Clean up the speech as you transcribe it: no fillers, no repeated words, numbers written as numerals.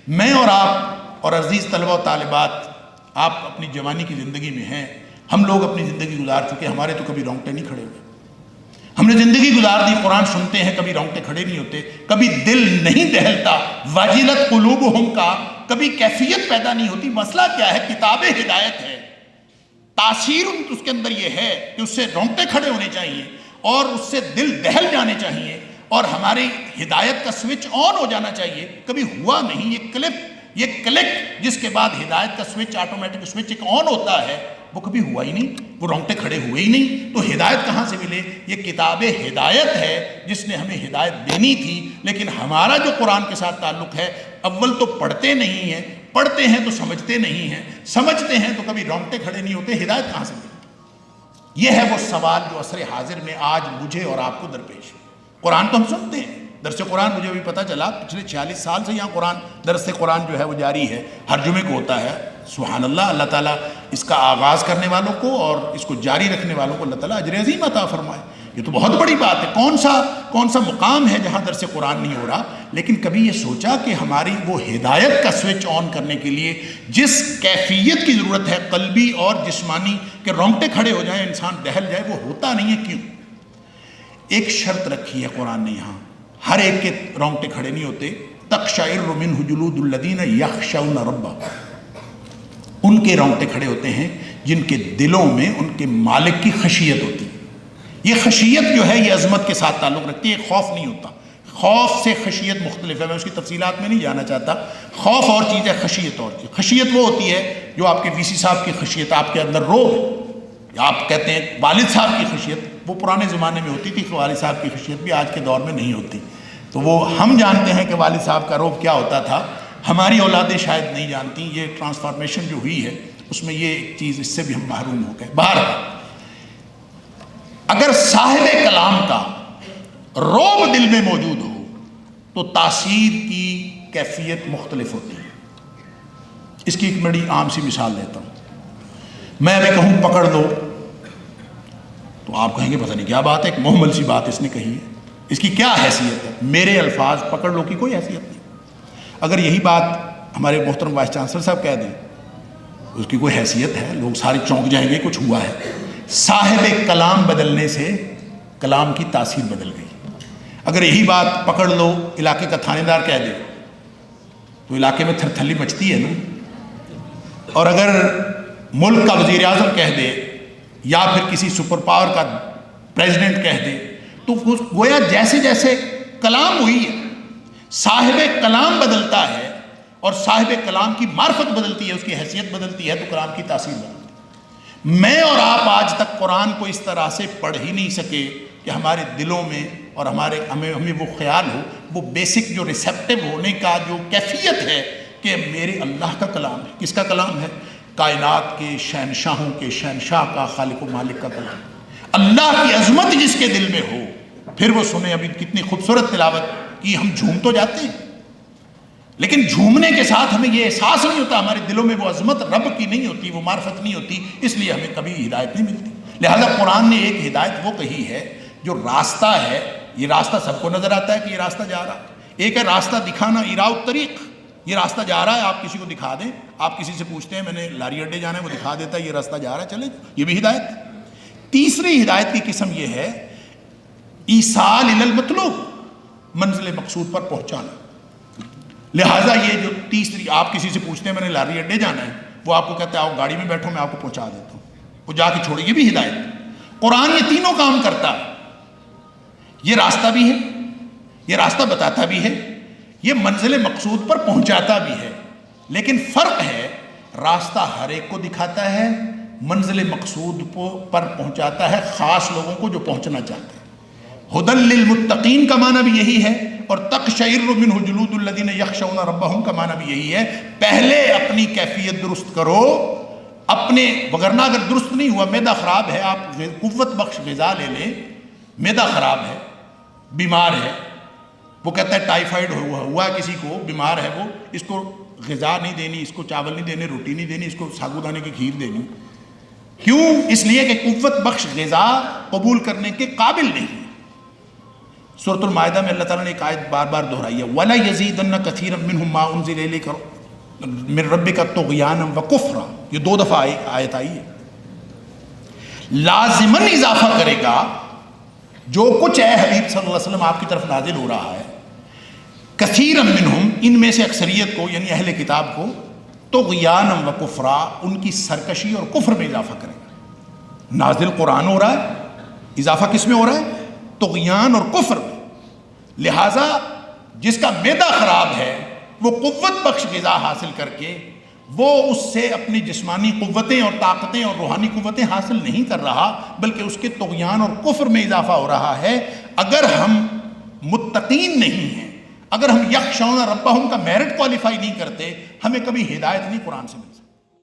میں اور آپ اور عزیز طلبہ و طالبات، آپ اپنی جوانی کی زندگی میں ہیں، ہم لوگ اپنی زندگی گزار چکے، ہمارے تو کبھی رونگٹے نہیں کھڑے ہوئے. ہم نے زندگی گزار دی، قرآن سنتے ہیں، کبھی رونگٹے کھڑے نہیں ہوتے، کبھی دل نہیں دہلتا. واجلت قلوبہم کا کبھی کیفیت پیدا نہیں ہوتی. مسئلہ کیا ہے؟ کتاب ہدایت ہے. تاثیر اس کے اندر یہ ہے کہ اس سے رونگٹے کھڑے ہونے چاہیے اور اس سے دل دہل جانے چاہیے اور ہماری ہدایت کا سوئچ آن ہو جانا چاہیے. کبھی ہوا نہیں. یہ کلک جس کے بعد ہدایت کا سوئچ، آٹومیٹک سوئچ ایک آن ہوتا ہے، وہ کبھی ہوا ہی نہیں، وہ رونگٹے کھڑے ہوئے ہی نہیں. تو ہدایت کہاں سے ملے؟ یہ کتاب ہدایت ہے جس نے ہمیں ہدایت دینی تھی. لیکن ہمارا جو قرآن کے ساتھ تعلق ہے، اول تو پڑھتے نہیں ہیں، پڑھتے ہیں تو سمجھتے نہیں ہیں، سمجھتے ہیں تو کبھی رونگٹے کھڑے نہیں ہوتے. ہدایت کہاں سے ملے؟ یہ ہے وہ سوال جو عصر حاضر میں آج مجھے اور آپ کو درپیش ہے. قرآن تو ہم سنتے ہیں، درس قرآن مجھے بھی پتہ چلا پچھلے 46 سال سے یہاں درس قرآن جو ہے وہ جاری ہے، ہر جمعے کو ہوتا ہے. سبحان اللہ. اللہ تعالیٰ اس کا آغاز کرنے والوں کو اور اس کو جاری رکھنے والوں کو اللہ تعالیٰ اجر عظیم عطا فرمائے. یہ تو بہت بڑی بات ہے. کون سا مقام ہے جہاں درس قرآن نہیں ہو رہا؟ لیکن کبھی یہ سوچا کہ ہماری وہ ہدایت کا سوئچ آن کرنے کے لیے جس کیفیت کی ضرورت ہے، قلبی اور جسمانی، کہ رونگٹے کھڑے ہو جائیں، انسان دہل جائے، وہ ہوتا نہیں ہے. کیوں؟ ایک شرط رکھی ہے قرآن نے یہاں. ہر ایک کے رونگٹے کھڑے نہیں ہوتے. تقشعر منہ جلود الذین یخشون ربہم. ان کے رونگٹے کھڑے ہوتے ہیں جن کے دلوں میں ان کے مالک کی خشیت ہوتی ہے. یہ خشیت جو ہے یہ عظمت کے ساتھ تعلق رکھتی ہے. خوف نہیں ہوتا. خوف سے خشیت مختلف ہے، میں اس کی تفصیلات میں نہیں جانا چاہتا. خوف اور چیز ہے، خشیت اور چیز. خشیت وہ ہوتی ہے جو آپ کے وی سی صاحب کی خشیت، آپ کے اندر روب، آپ کہتے ہیں والد صاحب کی خشیت، وہ پرانے زمانے میں ہوتی تھی. والد صاحب کی خشیت بھی آج کے دور میں نہیں ہوتی. تو وہ ہم جانتے ہیں کہ والد صاحب کا روب کیا ہوتا تھا، ہماری اولادیں شاید نہیں جانتی. یہ ٹرانسفارمیشن جو ہوئی ہے اس میں یہ ایک چیز، اس سے بھی ہم محروم ہو گئے. بہرحال اگر صاحب کلام کا روب دل میں موجود ہو تو تاثیر کی کیفیت مختلف ہوتی ہے. اس کی ایک بڑی عام سی مثال دیتا ہوں. میں ابھی کہوں پکڑ لو تو آپ کہیں گے پتہ نہیں کیا بات ہے، ایک محمل سی بات اس نے کہی ہے، اس کی کیا حیثیت ہے؟ میرے الفاظ پکڑ لو کی کوئی حیثیت نہیں. اگر یہی بات ہمارے محترم وائس چانسلر صاحب کہہ دیں، اس کی کوئی حیثیت ہے؟ لوگ سارے چونک جائیں گے کچھ ہوا ہے. صاحب کلام بدلنے سے کلام کی تاثیر بدل گئی. اگر یہی بات پکڑ لو علاقے کا تھانے دار کہہ دے تو علاقے میں تھرتھلی مچتی ہے نا. اور اگر ملک کا وزیر اعظم کہہ دے یا پھر کسی سپر پاور کا پریزیڈنٹ کہہ دے تو گویا جیسے جیسے کلام ہوئی ہے، صاحب کلام بدلتا ہے اور صاحب کلام کی معرفت بدلتی ہے، اس کی حیثیت بدلتی ہے، تو کلام کی تاثیر بدلتی ہے. میں اور آپ آج تک قرآن کو اس طرح سے پڑھ ہی نہیں سکے کہ ہمارے دلوں میں اور ہمیں وہ خیال ہو، وہ بیسک جو ریسیپٹیو ہونے کا جو کیفیت ہے کہ میرے اللہ کا کلام ہے. کس کا کلام ہے؟ کائنات کے شہنشاہوں کے شہنشاہ کا، خالق و مالک کا کلام. اللہ کی عظمت جس کے دل میں ہو، پھر وہ سنیں. ابھی کتنی خوبصورت تلاوت کی، ہم جھوم تو جاتے ہیں لیکن جھومنے کے ساتھ ہمیں یہ احساس نہیں ہوتا، ہمارے دلوں میں وہ عظمت رب کی نہیں ہوتی، وہ معرفت نہیں ہوتی. اس لیے ہمیں کبھی ہدایت نہیں ملتی. لہذا قرآن نے ایک ہدایت وہ کہی ہے جو راستہ ہے. یہ راستہ سب کو نظر آتا ہے کہ یہ راستہ جا رہا ہے. ایک ہے راستہ دکھانا، ایراء الطریق، یہ راستہ جا رہا ہے، آپ کسی کو دکھا دیں. آپ کسی سے پوچھتے ہیں میں نے لاری اڈے جانا ہے، وہ دکھا دیتا ہے یہ راستہ جا رہا ہے، چلے. یہ بھی ہدایت. تیسری ہدایت کی قسم یہ ہے ایصال الی المطلوب، منزل مقصود پر پہنچانا. لہٰذا یہ جو تیسری، آپ کسی سے پوچھتے ہیں میں نے لاری اڈے جانا ہے، وہ آپ کو کہتا ہے آؤ گاڑی میں بیٹھو میں آپ کو پہنچا دیتا ہوں، وہ جا کے چھوڑے. یہ بھی ہدایت. قرآن یہ تینوں کام کرتا ہے. یہ راستہ بھی ہے، یہ راستہ بتاتا بھی ہے، یہ منزل مقصود پر پہنچاتا بھی ہے. لیکن فرق ہے، راستہ ہر ایک کو دکھاتا ہے، منزل مقصود پر پہنچاتا ہے خاص لوگوں کو جو پہنچنا چاہتے ہیں. ہدی للمتقین کا معنی بھی یہی ہے، اور تقشعر منہ جلود الذین یخشون ربہم کا معنی بھی یہی ہے. پہلے اپنی کیفیت درست کرو اپنے، وگرنہ اگر درست نہیں ہوا، معدہ خراب ہے، آپ قوت بخش غذا لے لیں، معدہ خراب ہے، بیمار ہے، وہ کہتا ہے ٹائیفائڈ ہوا کسی کو، بیمار ہے وہ، اس کو غذا نہیں دینی، اس کو چاول نہیں دینے، روٹی نہیں دینی، اس کو ساگودانے کی کھیر دینی. کیوں؟ اس لیے کہ قوت بخش غذا قبول کرنے کے قابل نہیں. سورۃ المائدہ میں اللہ تعالیٰ نے ایک آیت بار بار دہرائی ہے، وَلَا يَزِيدَنَّ كَثِيرًا مِّنْهُمْ مَا أُنزِلَ إِلَيْكَ مِن رَبِّكَ طُغْيَانًا وَكُفْرًا، یہ 2 دفعہ آیت آئی ہے۔ لازماً اضافہ کرے گا جو کچھ اے حبیب صلی اللہ علیہ وسلم آپ کی طرف نازل ہو رہا ہے، کثیرا منہم، ان میں سے اکثریت کو یعنی اہل کتاب کو، طغیانا و کفرا، ان کی سرکشی اور کفر میں اضافہ کرے گا۔ نازل قرآن ہو رہا ہے، اضافہ کس میں ہو رہا ہے؟ طغیان اور کفر میں۔ لہٰذا جس کا معدہ خراب ہے وہ قوت بخش غذا حاصل کر کے وہ اس سے اپنی جسمانی قوتیں اور طاقتیں اور روحانی قوتیں حاصل نہیں کر رہا، بلکہ اس کے طغیان اور کفر میں اضافہ ہو رہا ہے۔ اگر ہم متقین نہیں ہیں، اگر ہم یخشون ربہم کا میرٹ کوالیفائی نہیں کرتے، ہمیں کبھی ہدایت نہیں قرآن سے ملتی۔